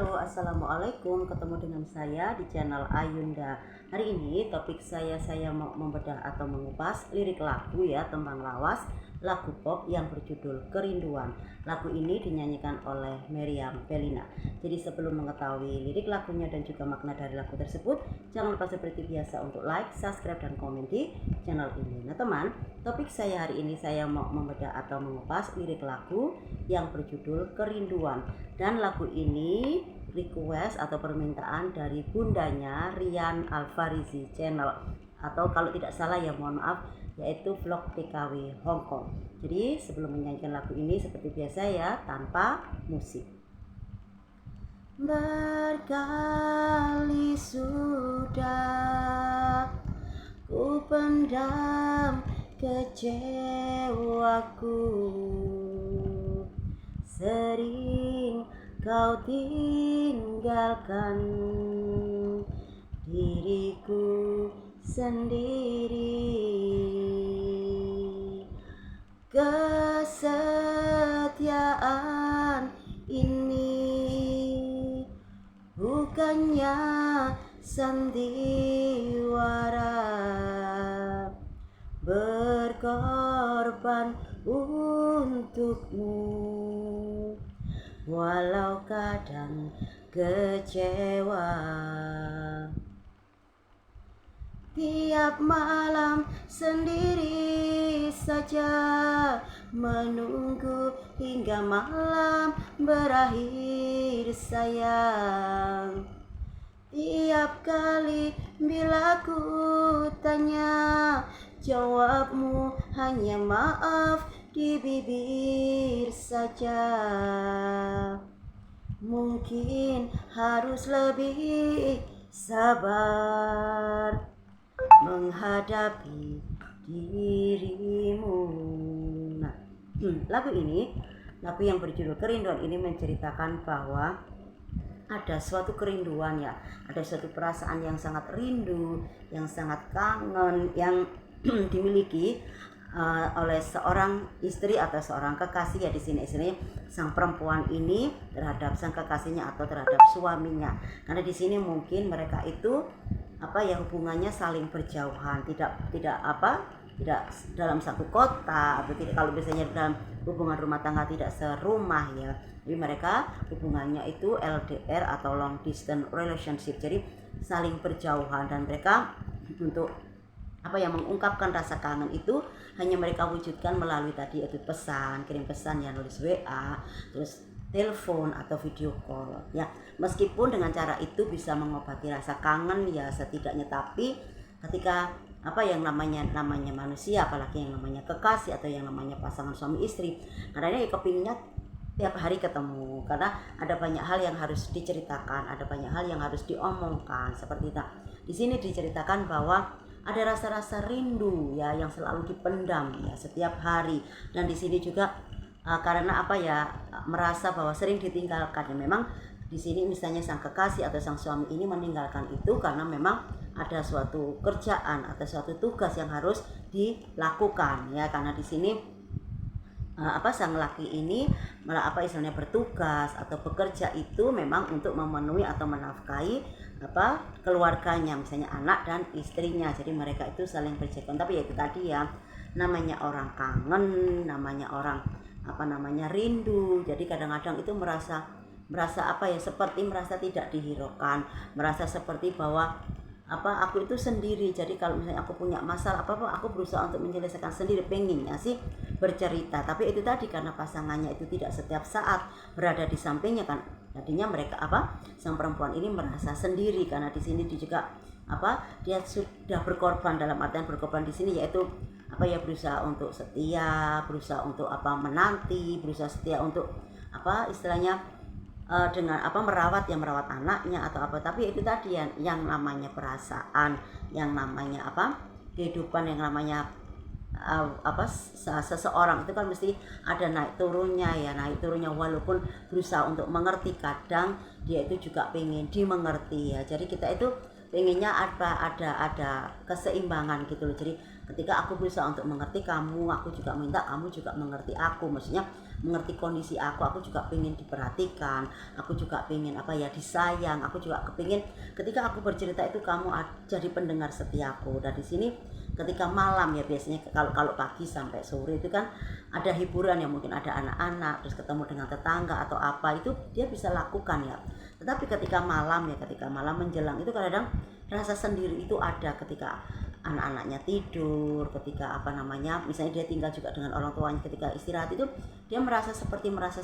Halo, assalamualaikum. Ketemu dengan saya di channel Ayunda. Hari ini topik saya mau membedah atau mengupas lirik lagu ya, tembang lawas lagu pop yang berjudul Kerinduan. Lagu ini dinyanyikan oleh Meriam Bellina. Jadi sebelum mengetahui lirik lagunya dan juga makna dari lagu tersebut, jangan lupa seperti biasa untuk like, subscribe, dan komen di channel ini. Nah teman, topik saya hari ini saya mau membedah atau mengupas lirik lagu yang berjudul Kerinduan. Dan lagu ini request atau permintaan dari bundanya Rian Alfarizi channel, atau kalau tidak salah ya mohon maaf, yaitu vlog TKW Hong Kong. Jadi sebelum menyanyikan lagu ini seperti biasa ya, tanpa musik. Berkali sudah ku pendam kecewaku, sering kau tinggalkan diriku sendiri. Kesetiaan ini bukannya sandiwara, berkorban untukmu walau kadang kecewa. Tiap malam sendiri saja menunggu hingga malam berakhir sayang. Tiap kali bila ku tanya, jawabmu hanya maaf di bibir saja. Mungkin harus lebih sabar menghadapi dirimu. Nah, lagu yang berjudul Kerinduan ini menceritakan bahwa ada suatu kerinduan ya, ada suatu perasaan yang sangat rindu, yang sangat kangen, yang dimiliki oleh seorang istri atau seorang kekasih ya, di sini istilahnya sang perempuan ini terhadap sang kekasihnya atau terhadap suaminya. Karena di sini mungkin mereka itu hubungannya saling berjauhan, tidak dalam satu kota, atau tidak, kalau biasanya dalam hubungan rumah tangga tidak serumah ya. Jadi mereka hubungannya itu LDR atau long distance relationship, jadi saling berjauhan, dan mereka untuk mengungkapkan rasa kangen itu hanya mereka wujudkan melalui tadi itu pesan, kirim pesan ya, nulis WA, terus telepon atau video call ya. Meskipun dengan cara itu bisa mengobati rasa kangen ya setidaknya, tapi ketika yang namanya manusia, apalagi yang namanya kekasih atau yang namanya pasangan suami istri, karena kepinginnya tiap hari ketemu, karena ada banyak hal yang harus diceritakan, ada banyak hal yang harus diomongkan seperti itu. Di sini diceritakan bahwa ada rasa-rasa rindu ya yang selalu dipendam ya setiap hari, dan di sini juga karena merasa bahwa sering ditinggalkan ya. Memang di sini misalnya sang kekasih atau sang suami ini meninggalkan itu karena memang ada suatu kerjaan atau suatu tugas yang harus dilakukan ya, karena di sini sang laki ini istilahnya bertugas atau bekerja itu memang untuk memenuhi atau menafkahi keluarganya, misalnya anak dan istrinya. Jadi mereka itu saling berjaga. Tapi ya itu tadi ya, namanya orang kangen, namanya orang rindu. Jadi kadang-kadang itu merasa seperti merasa tidak dihiraukan, merasa seperti bahwa aku itu sendiri. Jadi kalau misalnya aku punya masalah aku berusaha untuk menyelesaikan sendiri, pengennya sih bercerita, tapi itu tadi karena pasangannya itu tidak setiap saat berada di sampingnya kan, jadinya mereka sang perempuan ini merasa sendiri. Karena di sini dia juga dia sudah berkorban, dalam artian berkorban di sini yaitu berusaha untuk setia, berusaha untuk menanti, berusaha setia untuk istilahnya dengan merawat anaknya atau tapi itu tadi yang namanya perasaan, yang namanya kehidupan, yang namanya seseorang itu kan mesti ada naik turunnya ya, naik turunnya, walaupun berusaha untuk mengerti, kadang dia itu juga pengen dimengerti ya. Jadi kita itu pengennya ada keseimbangan gitu loh. Jadi ketika aku berusaha untuk mengerti kamu, aku juga minta kamu juga mengerti aku. Maksudnya mengerti kondisi aku juga pengen diperhatikan, aku juga pengen disayang, aku juga kepingin ketika aku bercerita itu kamu jadi pendengar setiaku. Dan di sini ketika malam ya biasanya kalau pagi sampai sore itu kan ada hiburan ya, mungkin ada anak-anak terus ketemu dengan tetangga atau apa, itu dia bisa lakukan ya. Tetapi ketika malam menjelang itu kadang rasa sendiri itu ada ketika anak-anaknya tidur, ketika misalnya dia tinggal juga dengan orang tuanya, ketika istirahat itu dia merasa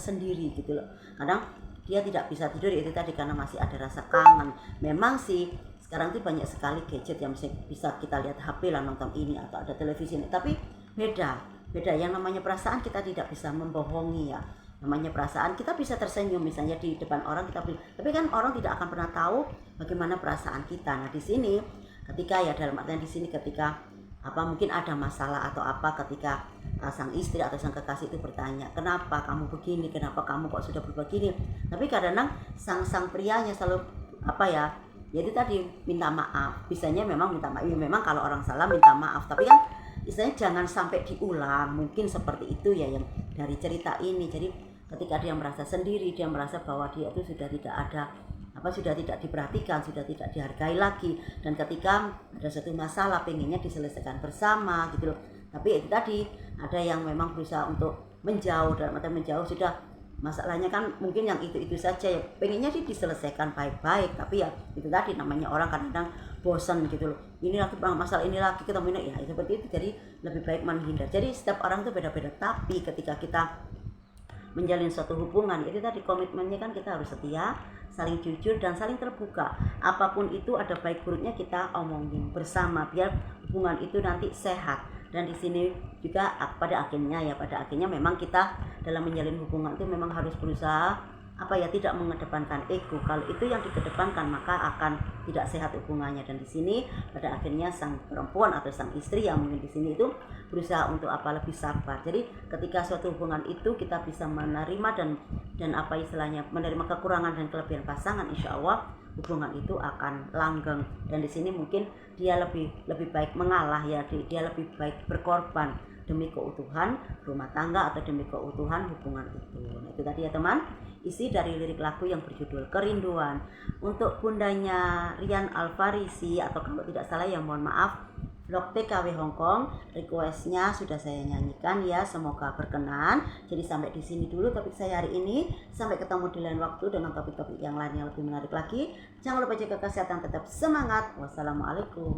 sendiri gitu loh. Kadang dia tidak bisa tidur itu tadi karena masih ada rasa kangen. Memang sih sekarang tuh banyak sekali gadget yang bisa kita lihat, HP lah, nonton ini atau ada televisi ini, tapi beda yang namanya perasaan kita tidak bisa membohongi ya. Namanya perasaan kita bisa tersenyum misalnya di depan orang tapi kan orang tidak akan pernah tahu bagaimana perasaan kita. Nah di sini ketika dalam artian di sini ketika mungkin ada masalah atau ketika sang istri atau sang kekasih itu bertanya, kenapa kamu begini, kenapa kamu kok sudah berubah gini, tapi kadang sang prianya selalu itu tadi minta maaf. Bisanya memang minta maaf, memang kalau orang salah minta maaf, tapi kan istilahnya jangan sampai diulang, mungkin seperti itu ya yang dari cerita ini. Jadi ketika dia merasa sendiri, dia merasa bahwa dia itu sudah tidak ada sudah tidak diperhatikan, sudah tidak dihargai lagi, dan ketika ada satu masalah pengennya diselesaikan bersama gitu loh. Tapi itu tadi ada yang memang berusaha untuk menjauh, dalam arti menjauh sudah masalahnya kan mungkin yang itu saja ya, pengennya sih diselesaikan baik-baik, tapi ya itu tadi namanya orang kadang bosan gitu loh, ini lagi masalah ini lagi ketemu ini ya seperti itu. Jadi lebih baik menghindar. Jadi setiap orang itu beda-beda, tapi ketika kita menjalin suatu hubungan itu tadi komitmennya kan kita harus setia, saling jujur dan saling terbuka. Apapun itu ada baik buruknya kita omongin bersama biar hubungan itu nanti sehat. Dan di sini juga pada akhirnya memang kita dalam menjalin hubungan itu memang harus berusaha tidak mengedepankan ego. Kalau itu yang dikedepankan maka akan tidak sehat hubungannya. Dan di sini pada akhirnya sang perempuan atau sang istri yang mungkin di sini itu berusaha untuk lebih sabar. Jadi ketika suatu hubungan itu kita bisa menerima dan menerima kekurangan dan kelebihan pasangan, insya Allah hubungan itu akan langgeng. Dan di sini mungkin dia lebih baik mengalah ya, dia lebih baik berkorban demi keutuhan rumah tangga atau demi keutuhan hubungan itu. Nah, itu tadi ya teman, isi dari lirik lagu yang berjudul Kerinduan untuk bundanya Rian Alfarisi, atau kalau tidak salah ya mohon maaf, Blok TKW Hongkong. Requestnya sudah saya nyanyikan ya, semoga berkenan. Jadi sampai di sini dulu topik saya hari ini. Sampai ketemu di lain waktu dengan topik-topik yang lain yang lebih menarik lagi. Jangan lupa jaga kesehatan, tetap semangat. Wassalamualaikum.